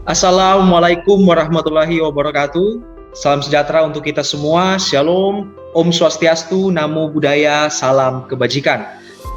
Assalamualaikum warahmatullahi wabarakatuh. Salam sejahtera untuk kita semua. Shalom, Om Swastiastu, Namo Buddhaya, salam kebajikan.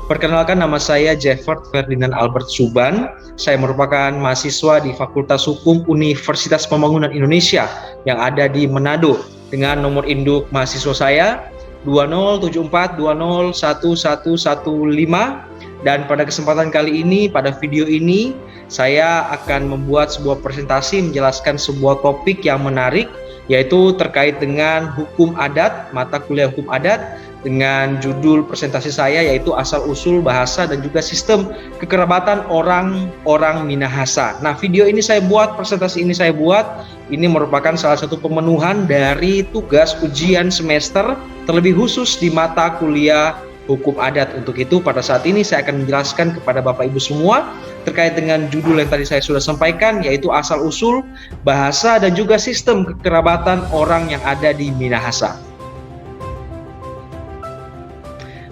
Perkenalkan, nama saya Jeffert Ferdinand Albert Suban. Saya merupakan mahasiswa di Fakultas Hukum Universitas Pembangunan Indonesia yang ada di Manado dengan nomor induk mahasiswa saya 2074201115. Dan pada kesempatan kali ini, pada video ini, saya akan membuat sebuah presentasi menjelaskan sebuah topik yang menarik, yaitu terkait dengan hukum adat, mata kuliah hukum adat, dengan judul presentasi saya yaitu asal-usul bahasa dan juga sistem kekerabatan orang-orang Minahasa. Nah, video ini saya buat, presentasi ini saya buat, ini merupakan salah satu pemenuhan dari tugas ujian semester, terlebih khusus di mata kuliah hukum adat. Untuk itu pada saat ini saya akan menjelaskan kepada Bapak Ibu semua terkait dengan judul yang tadi saya sudah sampaikan, yaitu asal-usul bahasa dan juga sistem kekerabatan orang yang ada di Minahasa.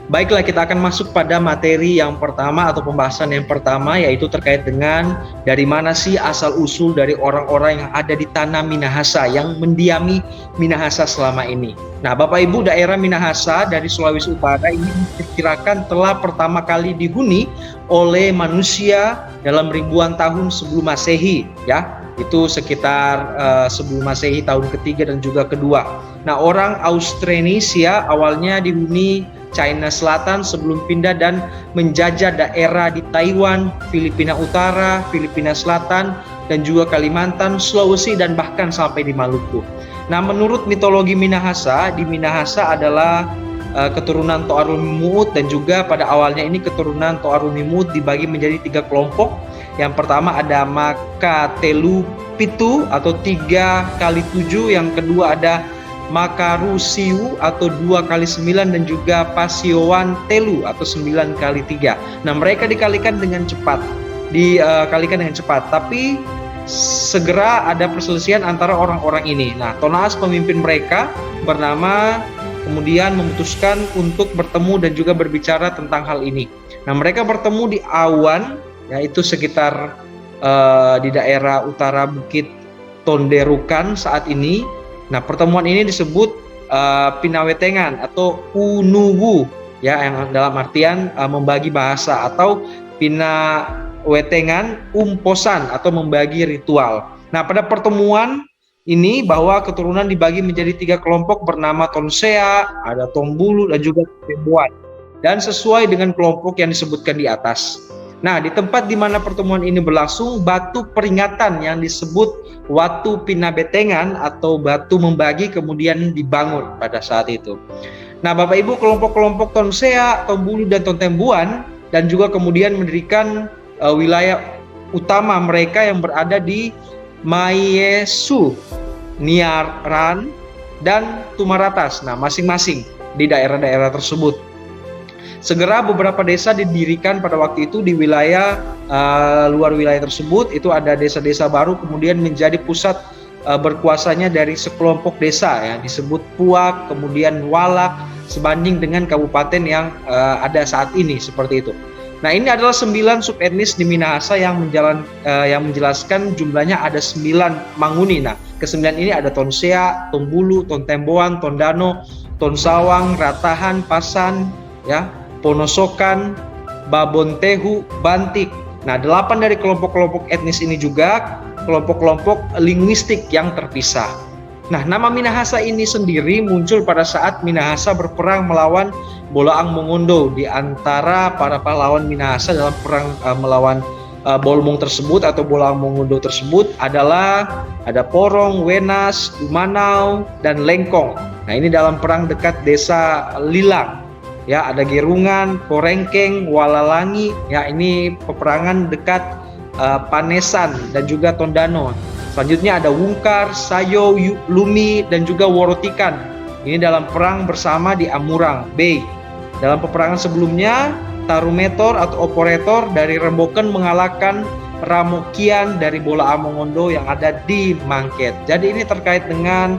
Baiklah, kita akan masuk pada materi yang pertama atau pembahasan yang pertama, yaitu terkait dengan dari mana sih asal-usul dari orang-orang yang ada di tanah Minahasa, yang mendiami Minahasa selama ini. Nah, Bapak Ibu, daerah Minahasa dari Sulawesi Utara ini diperkirakan telah pertama kali dihuni oleh manusia dalam ribuan tahun sebelum Masehi, ya. Itu sekitar sebelum Masehi tahun ketiga dan juga kedua. Nah, orang Austronesia awalnya dihuni China Selatan sebelum pindah dan menjajah daerah di Taiwan, Filipina Utara, Filipina Selatan, dan juga Kalimantan, Sulawesi, dan bahkan sampai di Maluku. Nah, menurut mitologi Minahasa, di Minahasa adalah keturunan Toarunimut, dan juga pada awalnya ini keturunan Toarunimut dibagi menjadi 3 kelompok. Yang pertama ada Makatelupitu atau 3 kali 7, yang kedua ada Makarusiu atau 2 kali 9, dan juga Pasiowan Telu atau 9 kali 3. Nah, mereka dikalikan dengan cepat, tapi segera ada perselisihan antara orang-orang ini. Nah, Tonaas pemimpin mereka bernama kemudian memutuskan untuk bertemu dan juga berbicara tentang hal ini. Nah, mereka bertemu di Awan, yaitu sekitar di daerah utara Bukit Tonderukan saat ini. Nah, pertemuan ini disebut pinawetengan atau unuwu, ya, yang dalam artian membagi bahasa, atau pinawetengan umposan atau membagi ritual. Nah, pada pertemuan ini bahwa keturunan dibagi menjadi 3 kelompok bernama Tonsea, ada Tombulu, dan juga Tembuan, dan sesuai dengan kelompok yang disebutkan di atas. Nah, di tempat di mana pertemuan ini berlangsung, batu peringatan yang disebut Watu Pinabetengan atau batu membagi kemudian dibangun pada saat itu. Nah, Bapak Ibu, kelompok-kelompok Tonsea, Tombulu, dan Tontembuan, dan juga kemudian mendirikan wilayah utama mereka yang berada di Mayesu, Niaran, dan Tumaratas. Nah, masing-masing di daerah-daerah tersebut. Segera beberapa desa didirikan pada waktu itu di wilayah luar wilayah tersebut. Itu ada desa-desa baru kemudian menjadi pusat berkuasanya dari sekelompok desa, ya, disebut Puak, kemudian Walak, sebanding dengan kabupaten yang ada saat ini, seperti itu. Nah, ini adalah 9 subetnis di Minahasa yang menjelaskan jumlahnya ada 9 manguni. Nah, ke-9 ini ada Tonsea, Tombulu, Tontemboan, Tondano, Tonsawang, Ratahan, Pasan, ya, Ponosokan, Babontehu, Bantik. Nah, 8 dari kelompok-kelompok etnis ini juga kelompok-kelompok linguistik yang terpisah. Nah, nama Minahasa ini sendiri muncul pada saat Minahasa berperang melawan Bolaang Mongondo. Di antara para pahlawan Minahasa dalam perang melawan Bolmong tersebut atau Bolaang Mongondo tersebut adalah ada Porong, Wenas, Dumanau, dan Lengkong. Nah, ini dalam perang dekat desa Lilang. Ya, ada Gerungan, Korengkeng, Walalangi. Ya, ini peperangan dekat Panesan dan juga Tondano. Selanjutnya ada Wungkar, Sayo, Lumi, dan juga Worotikan. Ini dalam perang bersama di Amurang Bay. Dalam peperangan sebelumnya, Tarumetor atau Operator dari Remboken mengalahkan Ramokian dari Bolaang Mongondo yang ada di Mangket. Jadi ini terkait dengan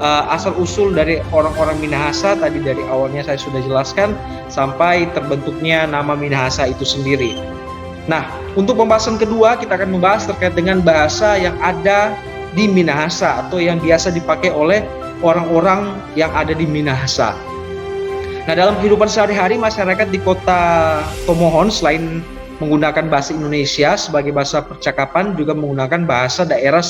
asal-usul dari orang-orang Minahasa. Tadi dari awalnya saya sudah jelaskan sampai terbentuknya nama Minahasa itu sendiri. Nah, untuk pembahasan kedua kita akan membahas terkait dengan bahasa yang ada di Minahasa atau yang biasa dipakai oleh orang-orang yang ada di Minahasa. Nah, dalam kehidupan sehari-hari masyarakat di kota Tomohon selain menggunakan bahasa Indonesia sebagai bahasa percakapan juga menggunakan bahasa daerah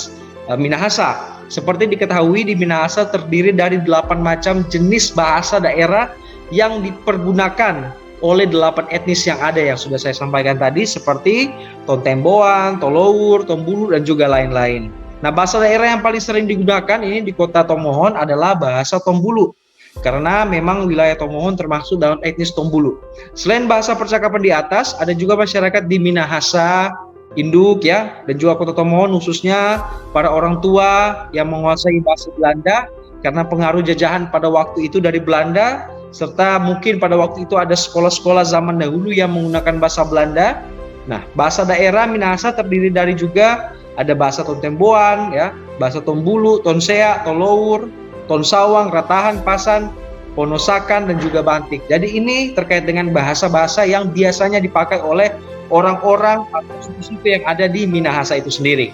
Minahasa. Seperti diketahui di Minahasa terdiri dari 8 macam jenis bahasa daerah yang dipergunakan oleh 8 etnis yang ada yang sudah saya sampaikan tadi seperti Tontemboan, Tolowur, Tombulu dan juga lain-lain. Nah, bahasa daerah yang paling sering digunakan ini di kota Tomohon adalah bahasa Tombulu. Karena memang wilayah Tomohon termasuk dalam etnis Tombulu. Selain bahasa percakapan di atas, ada juga masyarakat di Minahasa, Induk ya, dan juga kota Tomohon khususnya para orang tua yang menguasai bahasa Belanda karena pengaruh jajahan pada waktu itu dari Belanda, serta mungkin pada waktu itu ada sekolah-sekolah zaman dahulu yang menggunakan bahasa Belanda. Nah, bahasa daerah Minahasa terdiri dari juga ada bahasa Tontemboan, ya, bahasa Tombulu, Tonsea, Tolowur, Tonsawang, Ratahan, Pasan, Ponosakan, dan juga Bantik. Jadi ini terkait dengan bahasa-bahasa yang biasanya dipakai oleh orang-orang atau suku-suku yang ada di Minahasa itu sendiri.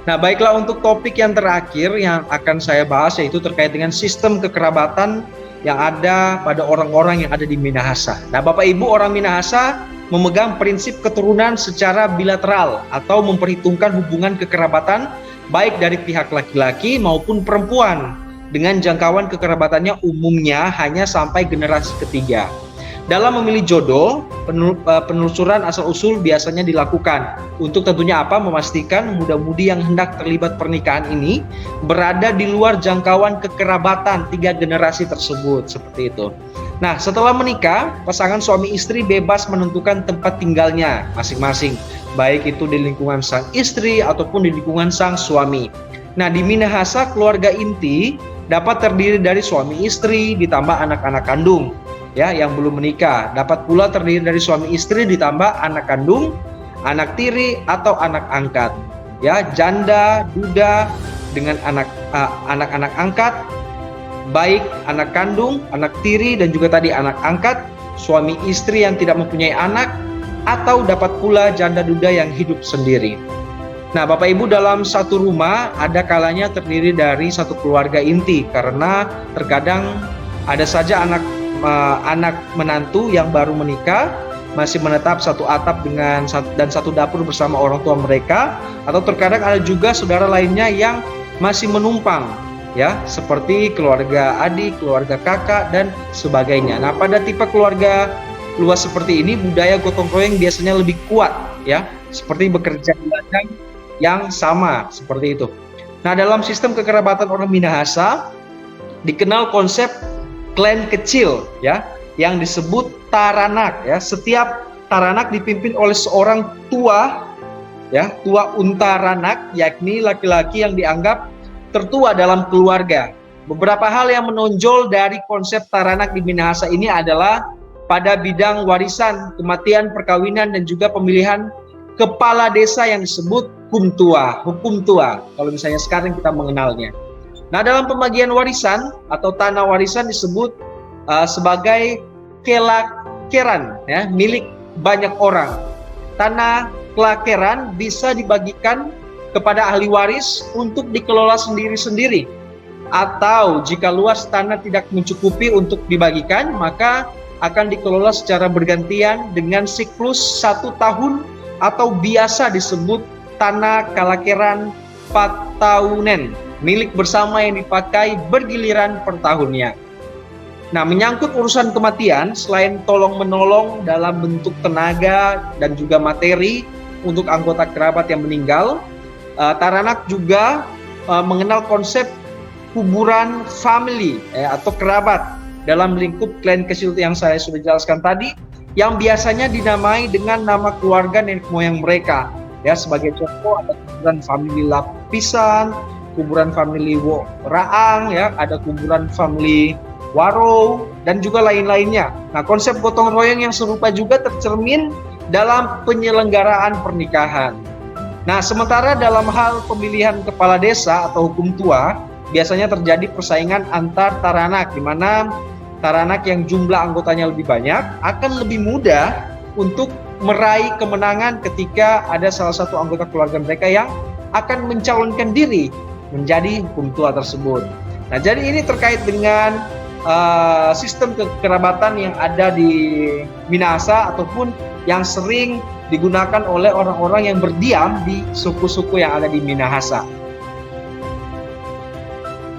Nah, baiklah, untuk topik yang terakhir yang akan saya bahas yaitu terkait dengan sistem kekerabatan yang ada pada orang-orang yang ada di Minahasa. Nah, Bapak Ibu, orang Minahasa memegang prinsip keturunan secara bilateral atau memperhitungkan hubungan kekerabatan baik dari pihak laki-laki maupun perempuan dengan jangkauan kekerabatannya umumnya hanya sampai generasi ketiga. Dalam memilih jodoh, penelusuran asal-usul biasanya dilakukan untuk tentunya apa? Memastikan muda-mudi yang hendak terlibat pernikahan ini berada di luar jangkauan kekerabatan 3 generasi tersebut, seperti itu. Nah, setelah menikah, pasangan suami istri bebas menentukan tempat tinggalnya masing-masing, baik itu di lingkungan sang istri ataupun di lingkungan sang suami. Nah, di Minahasa keluarga inti dapat terdiri dari suami istri ditambah anak-anak kandung. Ya, yang belum menikah dapat pula terdiri dari suami istri ditambah anak kandung, anak tiri atau anak angkat. Ya, janda, duda dengan anak-anak angkat, baik anak kandung, anak tiri dan juga tadi anak angkat, suami istri yang tidak mempunyai anak, atau dapat pula janda duda yang hidup sendiri. Nah, Bapak Ibu, dalam satu rumah ada kalanya terdiri dari satu keluarga inti karena terkadang ada saja anak menantu yang baru menikah masih menetap satu atap dan satu dapur bersama orang tua mereka, atau terkadang ada juga saudara lainnya yang masih menumpang ya, seperti keluarga adik, keluarga kakak dan sebagainya. Nah, pada tipe keluarga luas seperti ini budaya gotong royong biasanya lebih kuat ya, seperti bekerja di ladang yang sama seperti itu. Nah, dalam sistem kekerabatan orang Minahasa dikenal konsep klan kecil ya yang disebut taranak ya. Setiap taranak dipimpin oleh seorang tua ya, tua untaranak, yakni laki-laki yang dianggap tertua dalam keluarga. Beberapa hal yang menonjol dari konsep taranak di Minahasa ini adalah pada bidang warisan, kematian, perkawinan dan juga pemilihan kepala desa yang disebut hukum tua kalau misalnya sekarang kita mengenalnya. Nah, dalam pembagian warisan atau tanah warisan disebut sebagai kelakeran ya, milik banyak orang. Tanah kelakeran bisa dibagikan kepada ahli waris untuk dikelola sendiri-sendiri, atau jika luas tanah tidak mencukupi untuk dibagikan maka akan dikelola secara bergantian dengan siklus 1 tahun atau biasa disebut tanah kelakeran patahunen, milik bersama yang dipakai bergiliran per tahunnya. Nah, menyangkut urusan kematian, selain tolong-menolong dalam bentuk tenaga dan juga materi untuk anggota kerabat yang meninggal, taranak juga mengenal konsep kuburan family atau kerabat dalam lingkup klan kecil yang saya sudah jelaskan tadi, yang biasanya dinamai dengan nama keluarga nenek moyang mereka. Ya, sebagai contoh ada kuburan family Lapisan, kuburan family Raang, ya, ada kuburan family Waro dan juga lain-lainnya. Nah, konsep gotong royong yang serupa juga tercermin dalam penyelenggaraan pernikahan. Nah, sementara dalam hal pemilihan kepala desa atau hukum tua, biasanya terjadi persaingan antar taranak, di mana Taranak yang jumlah anggotanya lebih banyak akan lebih mudah untuk meraih kemenangan ketika ada salah satu anggota keluarga mereka yang akan mencalonkan diri menjadi hukum tua tersebut. Nah, jadi ini terkait dengan sistem kekerabatan yang ada di Minahasa ataupun yang sering digunakan oleh orang-orang yang berdiam di suku-suku yang ada di Minahasa.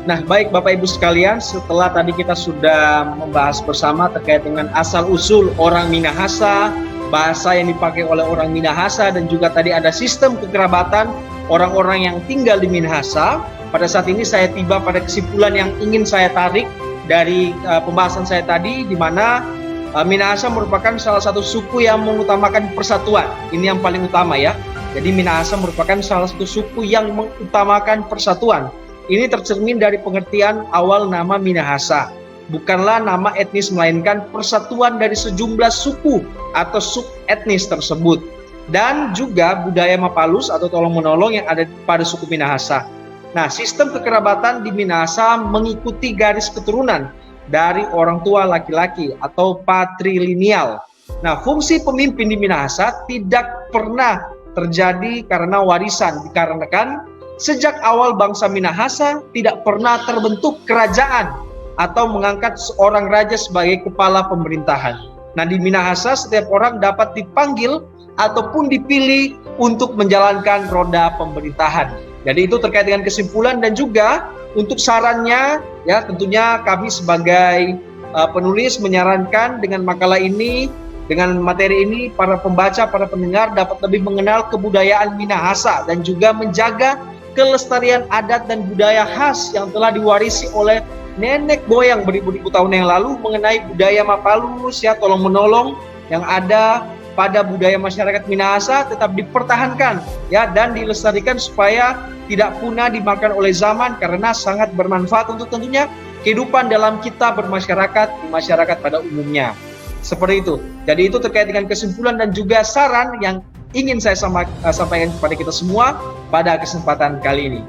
Nah, baik Bapak Ibu sekalian, setelah tadi kita sudah membahas bersama terkait dengan asal-usul orang Minahasa, bahasa yang dipakai oleh orang Minahasa, dan juga tadi ada sistem kekerabatan orang-orang yang tinggal di Minahasa. Pada saat ini saya tiba pada kesimpulan yang ingin saya tarik dari pembahasan saya tadi, di mana Minahasa merupakan salah satu suku yang mengutamakan persatuan. Ini yang paling utama ya. Jadi Minahasa merupakan salah satu suku yang mengutamakan persatuan. Ini tercermin dari pengertian awal nama Minahasa. Bukanlah nama etnis, melainkan persatuan dari sejumlah suku atau sub-etnis tersebut. Dan juga budaya Mapalus atau tolong-menolong yang ada pada suku Minahasa. Nah, sistem kekerabatan di Minahasa mengikuti garis keturunan dari orang tua laki-laki atau patrilineal. Nah, fungsi pemimpin di Minahasa tidak pernah terjadi karena warisan, dikarenakan sejak awal bangsa Minahasa tidak pernah terbentuk kerajaan atau mengangkat seorang raja sebagai kepala pemerintahan. Nah, di Minahasa setiap orang dapat dipanggil ataupun dipilih untuk menjalankan roda pemerintahan. Jadi itu terkait dengan kesimpulan, dan juga untuk sarannya ya, tentunya kami sebagai penulis menyarankan dengan makalah ini, dengan materi ini, para pembaca, para pendengar dapat lebih mengenal kebudayaan Minahasa dan juga menjaga kelestarian adat dan budaya khas yang telah diwarisi oleh nenek moyang beribu-ribu tahun yang lalu mengenai budaya Mapalus ya, tolong-menolong yang ada pada budaya masyarakat Minahasa tetap dipertahankan ya, dan dilestarikan supaya tidak punah dimakan oleh zaman, karena sangat bermanfaat untuk tentunya kehidupan dalam kita bermasyarakat di masyarakat pada umumnya. Seperti itu. Jadi itu terkait dengan kesimpulan dan juga saran yang ingin saya sampaikan kepada kita semua pada kesempatan kali ini.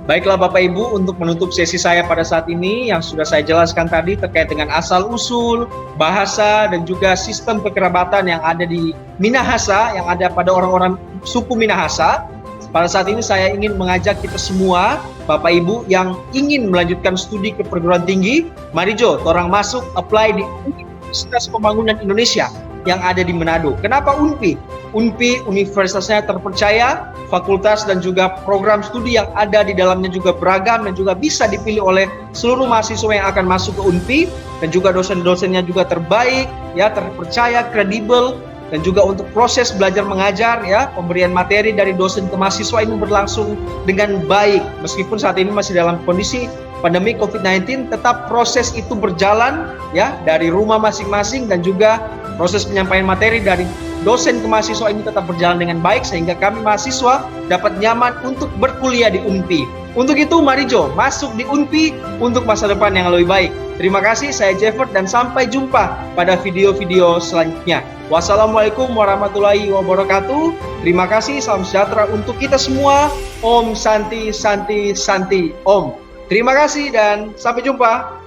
Baiklah Bapak Ibu, untuk menutup sesi saya pada saat ini yang sudah saya jelaskan tadi terkait dengan asal-usul, bahasa, dan juga sistem kekerabatan yang ada di Minahasa, yang ada pada orang-orang suku Minahasa. Pada saat ini saya ingin mengajak kita semua, Bapak Ibu yang ingin melanjutkan studi ke perguruan tinggi, mari Jo, orang masuk apply di Universitas Pembangunan Indonesia yang ada di Manado. Kenapa UNPI? UNPI universitasnya terpercaya, fakultas dan juga program studi yang ada di dalamnya juga beragam dan juga bisa dipilih oleh seluruh mahasiswa yang akan masuk ke UNPI, dan juga dosen-dosennya juga terbaik, ya, terpercaya, kredibel, dan juga untuk proses belajar mengajar ya, pemberian materi dari dosen ke mahasiswa ini berlangsung dengan baik. Meskipun saat ini masih dalam kondisi pandemi COVID-19, tetap proses itu berjalan ya, dari rumah masing-masing, dan juga proses penyampaian materi dari dosen ke mahasiswa ini tetap berjalan dengan baik, sehingga kami mahasiswa dapat nyaman untuk berkuliah di UNPI. Untuk itu mari Jo, masuk di UNPI untuk masa depan yang lebih baik. Terima kasih, saya Jeffert, dan sampai jumpa pada video-video selanjutnya. Wassalamualaikum warahmatullahi wabarakatuh. Terima kasih, salam sejahtera untuk kita semua. Om Santi Santi Santi Om. Terima kasih dan sampai jumpa.